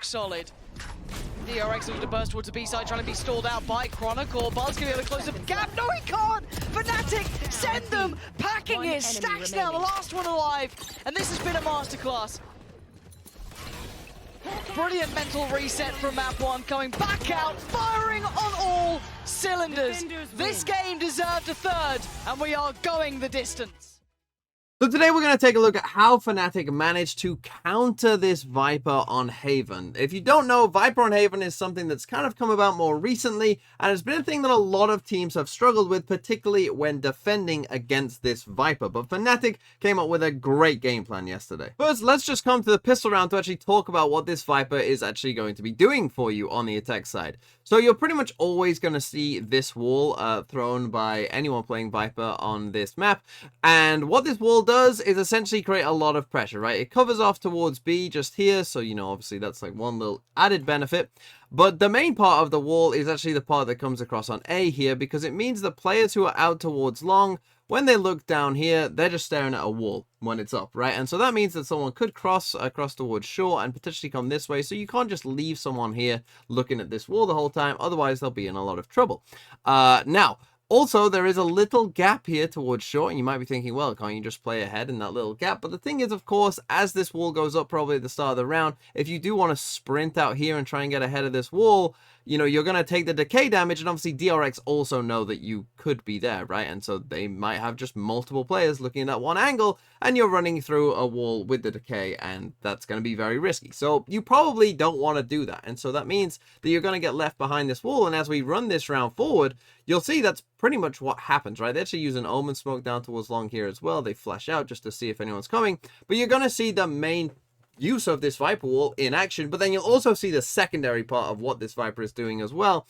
Solid. DRX looking to burst towards the B side, trying to be stalled out by Chronicle. Buzz can be able to close the gap. No, he can't! Fnatic, send them! Packing it! Stacks now, the last one alive. And this has been a masterclass. Brilliant mental reset from map 1, coming back out, firing on all cylinders. This game deserved a third, and we are going the distance. So today we're going to take a look at how Fnatic managed to counter this Viper on Haven. If you don't know, Viper on Haven is something that's kind of come about more recently, and it's been a thing that a lot of teams have struggled with, particularly when defending against this Viper. But Fnatic came up with a great game plan yesterday. First, let's just come to the pistol round to actually talk about what this Viper is actually going to be doing for you on the attack side. So you're pretty much always going to see this wall thrown by anyone playing Viper on this map, and what this wall does is essentially create a lot of pressure, right? It covers off towards B just here, so you know, obviously that's like one little added benefit. But the main part of the wall is actually the part that comes across on A here, because it means the players who are out towards long, when they look down here, they're just staring at a wall when it's up, right? And so that means that someone could cross across towards short and potentially come this way. So you can't just leave someone here looking at this wall the whole time. Otherwise, they'll be in a lot of trouble. Now, also, there is a little gap here towards short, and you might be thinking, well, can't you just play ahead in that little gap? But the thing is, of course, as this wall goes up probably at the start of the round, if you do want to sprint out here and try and get ahead of this wall, you know, you're going to take the decay damage, and obviously DRX also know that you could be there, right? And so they might have just multiple players looking at one angle, and you're running through a wall with the decay, and that's going to be very risky. So you probably don't want to do that, and so that means that you're going to get left behind this wall, and as we run this round forward, you'll see that's pretty much what happens, right? They actually use an Omen smoke down towards long here as well. They flash out just to see if anyone's coming, but you're going to see the main use of this Viper wall in action, but then you'll also see the secondary part of what this Viper is doing as well,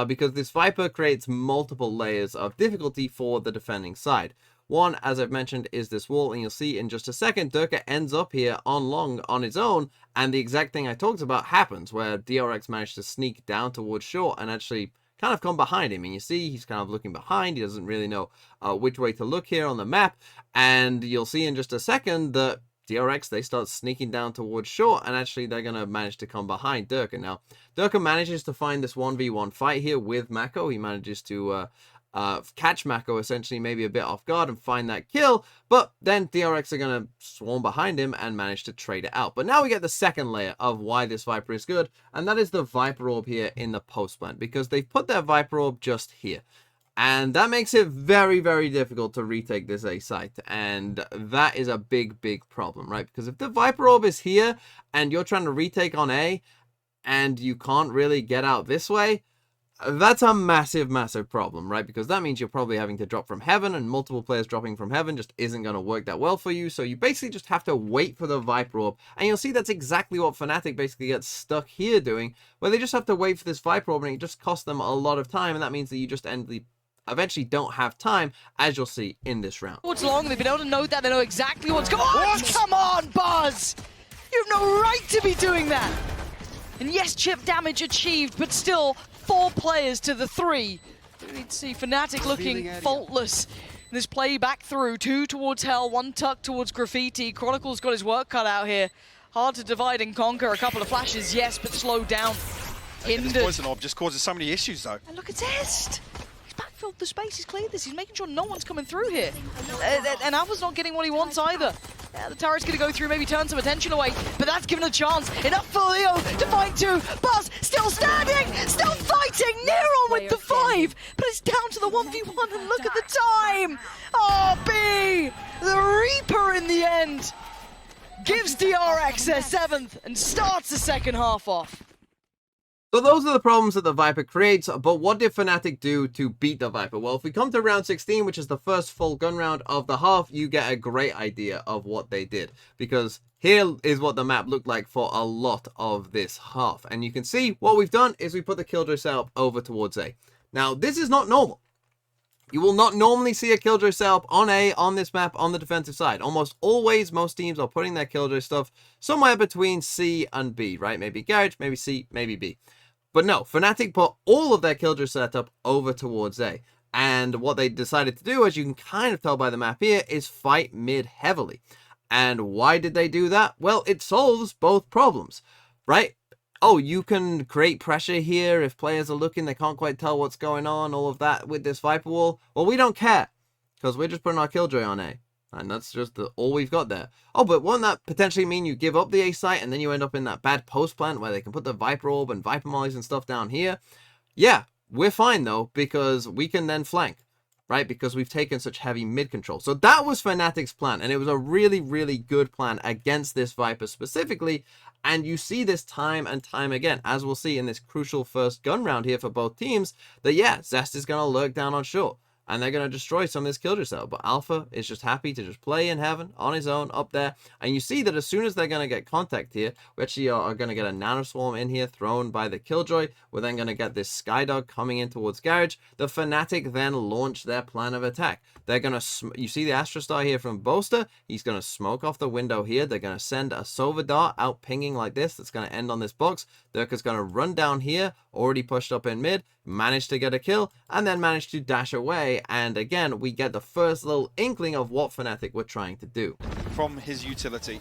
because this Viper creates multiple layers of difficulty for the defending side. One, as I've mentioned, is this wall, and you'll see in just a second, Durka ends up here on long on his own, and the exact thing I talked about happens, where DRX managed to sneak down towards short and actually kind of come behind him, and you see he's kind of looking behind. He doesn't really know which way to look here on the map, and you'll see in just a second that DRX, they start sneaking down towards short, and actually they're going to manage to come behind Durka. Now, Durka manages to find this 1v1 fight here with Mako. He manages to catch Mako essentially maybe a bit off guard and find that kill, but then DRX are going to swarm behind him and manage to trade it out. But now we get the second layer of why this Viper is good, and that is the Viper Orb here in the post plant, because they've put their Viper Orb just here. And that makes it very, very difficult to retake this A site. And that is a big, big problem, right? Because if the Viper Orb is here and you're trying to retake on A and you can't really get out this way, that's a massive, massive problem, right? Because that means you're probably having to drop from heaven, and multiple players dropping from heaven just isn't going to work that well for you. So you basically just have to wait for the Viper Orb. And you'll see that's exactly what Fnatic basically gets stuck here doing, where they just have to wait for this Viper Orb, and it just costs them a lot of time. And that means that you just eventually don't have time, as you'll see in this round. What's long? They've been able to note that. They know exactly what's going on. Come on, Buzz! You have no right to be doing that. And yes, chip damage achieved, but still 4 players to the 3. We need to see Fnatic looking faultless. This play back through, 2 towards Hell, 1 tucked towards Graffiti. Chronicle's got his work cut out here. Hard to divide and conquer. A couple of flashes, yes, but slowed down. Hindered. This poison orb just causes so many issues, though. And look at Test. Backfilled the space, he's cleared this, he's making sure no one's coming through here. And Alpha's not getting what he wants either. Yeah, the turret's gonna go through, maybe turn some attention away, but that's given a chance. Enough for Leo to fight 2. Buzz still standing, still fighting, Neron with the 5, but it's down to the 1v1, and look at the time! Oh, B! The Reaper in the end gives DRX their 7th and starts the second half off. So those are the problems that the Viper creates, but what did Fnatic do to beat the Viper? Well, if we come to round 16, which is the first full gun round of the half, you get a great idea of what they did. Because here is what the map looked like for a lot of this half. And you can see what we've done is we put the Killjoy setup over towards A. Now, this is not normal. You will not normally see a Killjoy setup on A, on this map, on the defensive side. Almost always, most teams are putting their Killjoy stuff somewhere between C and B, right? Maybe Garage, maybe C, maybe B. But no, Fnatic put all of their Killjoy setup over towards A. And what they decided to do, as you can kind of tell by the map here, is fight mid heavily. And why did they do that? Well, it solves both problems, right? oh, you can create pressure here if players are looking, they can't quite tell what's going on, all of that with this Viper wall. Well, we don't care, because we're just putting our Killjoy on A. And that's just all we've got there. Oh, but won't that potentially mean you give up the A site and then you end up in that bad post plant where they can put the Viper Orb and Viper Mollies and stuff down here? Yeah, we're fine though, because we can then flank, right? Because we've taken such heavy mid control. So that was Fnatic's plan, and it was a really, really good plan against this Viper specifically. And you see this time and time again, as we'll see in this crucial first gun round here for both teams, that yeah, Zest is going to lurk down on short. And they're going to destroy some of this Killjoy setup. But Alpha is just happy to just play in heaven on his own up there. And you see that as soon as they're going to get contact here, we actually are going to get a Nanoswarm in here thrown by the Killjoy. We're then going to get this Skydog coming in towards Garage. The Fnatic then launch their plan of attack. They're going to, you see the Astrostar here from Boaster. He's going to smoke off the window here. They're going to send a Sova Dart out pinging like this. That's going to end on this box. Durka's going to run down here, already pushed up in mid, managed to get a kill, and then managed to dash away. And again, we get the first little inkling of what Fnatic were trying to do. From his utility.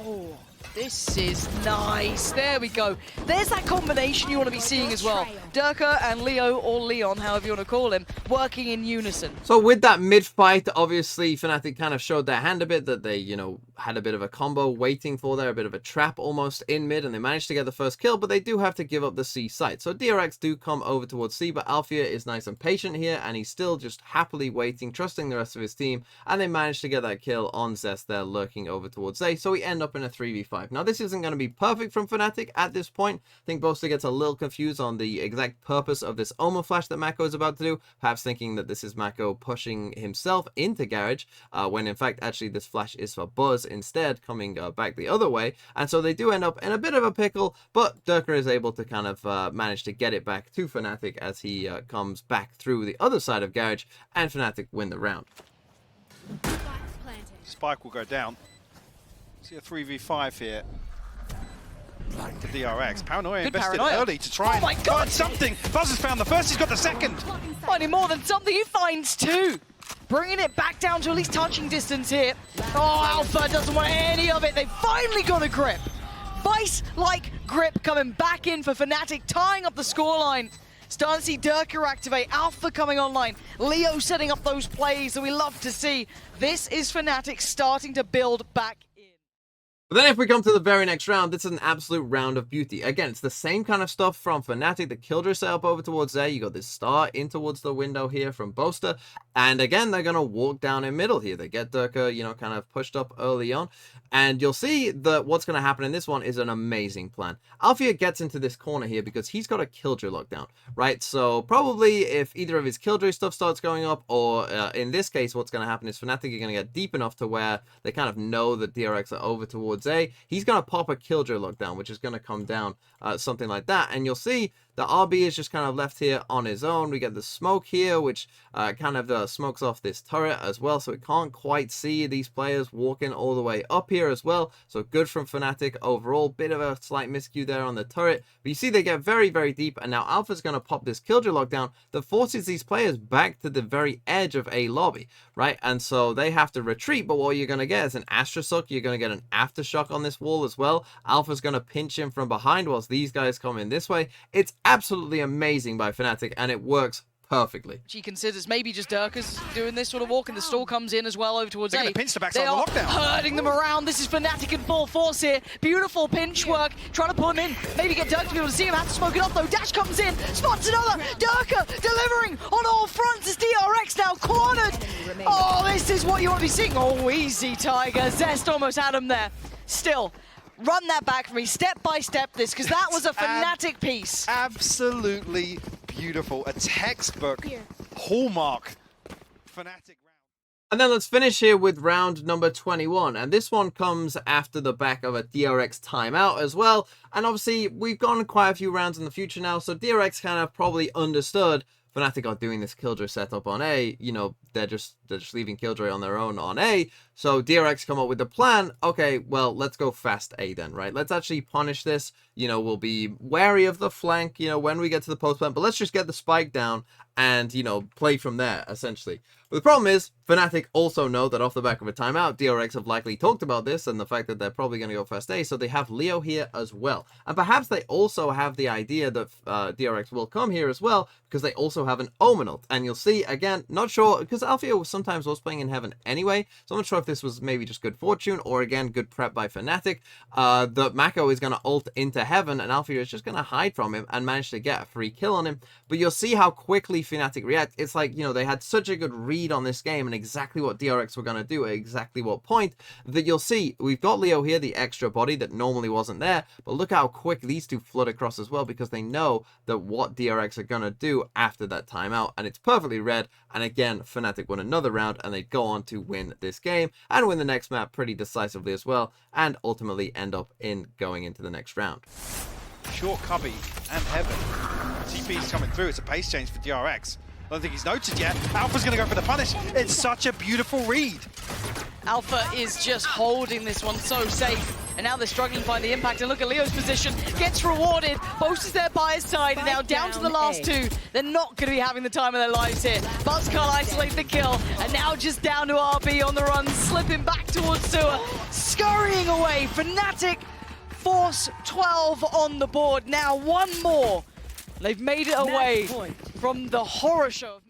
Oh, this is nice. There we go. There's that combination you want to be seeing as well. Durka and Leo, or Leon, however you want to call him, working in unison. So with that mid-fight, obviously, Fnatic kind of showed their hand a bit, that they, you know, had a bit of a combo waiting for there, a bit of a trap almost in mid, and they managed to get the first kill, but they do have to give up the C site. So DRX do come over towards C, but Alfia is nice and patient here, and he's still just happily waiting, trusting the rest of his team, and they managed to get that kill on Zest there, lurking over towards A. So we end up in a 3v5. Now, this isn't going to be perfect from Fnatic at this point. I think Boaster gets a little confused on the exact purpose of this Omen Flash that Mako is about to do, perhaps thinking that this is Mako pushing himself into Garage, when in fact, actually, this flash is for Buzz instead, coming back the other way. And so they do end up in a bit of a pickle, but Durka is able to kind of manage to get it back to Fnatic as he comes back through the other side of Garage, and Fnatic win the round. Spike will go down. See a 3v5 here. To DRX. Paranoia Good invested paranoia. early to try Oh and my God. find something. Buzz has found the first, he's got the second. Finding more than something, he finds two. Bringing it back down to at least touching distance here. Oh, Alpha doesn't want any of it. They finally got a grip. Vice-like grip coming back in for Fnatic, tying up the scoreline. Starting to see Durka activate, Alpha coming online, Leo setting up those plays that we love to see. This is Fnatic starting to build back in. But then if we come to the very next round, this is an absolute round of beauty. Again, it's the same kind of stuff from Fnatic. The Killjoy set up over towards there. You got this star in towards the window here from Boaster. And again, they're going to walk down in middle here. They get Durka, you know, kind of pushed up early on. And you'll see that what's going to happen in this one is an amazing plan. Alfia gets into this corner here because he's got a Killjoy lockdown, right? So probably if either of his Killjoy stuff starts going up, or in this case, what's going to happen is Fnatic are going to get deep enough to where they kind of know that DRX are over towards A. He's going to pop a Killjoy lockdown, which is going to come down, something like that. And you'll see the RB is just kind of left here on his own. We get the smoke here, which kind of smokes off this turret as well, so it can't quite see these players walking all the way up here as well. So good from Fnatic overall. Bit of a slight miscue there on the turret, but you see they get very, very deep, and now Alpha's going to pop this Killjoy lockdown that forces these players back to the very edge of A lobby, right? And so they have to retreat, but what you're going to get is an Astrosuck. You're going to get an Aftershock on this wall as well. Alpha's going to pinch him from behind whilst these guys come in this way. It's absolutely amazing by Fnatic, and it works perfectly. She considers maybe just Durka's doing this sort of walk, and the stall comes in as well over towards They're A. going to pinch the They backside are of the lockdown. herding them around. This is Fnatic in full force here. Beautiful pinch work, trying to pull him in. Maybe get Durka to be able to see him. Have to smoke it off though. Dash comes in, spots another. Durka delivering on all fronts as DRX now cornered. Oh, this is what you want to be seeing. Oh, easy, Tiger. Zest almost had him there. Still, run that back for me, step by step this, because that was a Fnatic piece. Absolutely beautiful. A textbook hallmark Fnatic round. And then let's finish here with round number 21. And this one comes after the back of a DRX timeout as well. And obviously, we've gone quite a few rounds in the future now, so DRX kind of probably understood Fnatic are doing this Killjoy setup on A. You know, they're just leaving Killjoy on their own on A. So DRX come up with the plan. Okay, well, let's go fast A then, right? Let's actually punish this. you know, will be wary of the flank, you know, when we get to the post plant. But let's just get the spike down and, you know, play from there, essentially. But the problem is, Fnatic also know that off the back of a timeout, DRX have likely talked about this and the fact that they're probably going to go first A, so they have Leo here as well. And perhaps they also have the idea that DRX will come here as well, because they also have an Omen ult. And you'll see, again, not sure, because Alfio sometimes was playing in Heaven anyway, so I'm not sure if this was maybe just good fortune, or again, good prep by Fnatic. The Mako is going to ult into Heaven, and Alfio is just going to hide from him and manage to get a free kill on him. But you'll see how quickly Fnatic react. It's like, you know, they had such a good read on this game and exactly what DRX were going to do at exactly what point, that you'll see we've got Leo here, the extra body that normally wasn't there, but look how quick these two flood across as well, because they know that what DRX are going to do after that timeout, and it's perfectly read. And again, Fnatic won another round, and they go on to win this game and win the next map pretty decisively as well, and ultimately end up in going into the next round. Short Cubby and Heaven. TP's coming through. It's a pace change for DRX. I don't think he's noted yet. Alpha's going to go for the punish. It's such a beautiful read. Alpha is just holding this one so safe. And now they're struggling to find the impact. And look at Leo's position. Gets rewarded. Boast is there by his side. And now down to the last two. They're not going to be having the time of their lives here. Buzz can't isolate the kill. And now just down to RB on the run. Slipping back towards Sewer. Scurrying away. Fnatic force 12 on the board. Now one more. They've made it away from the horror show of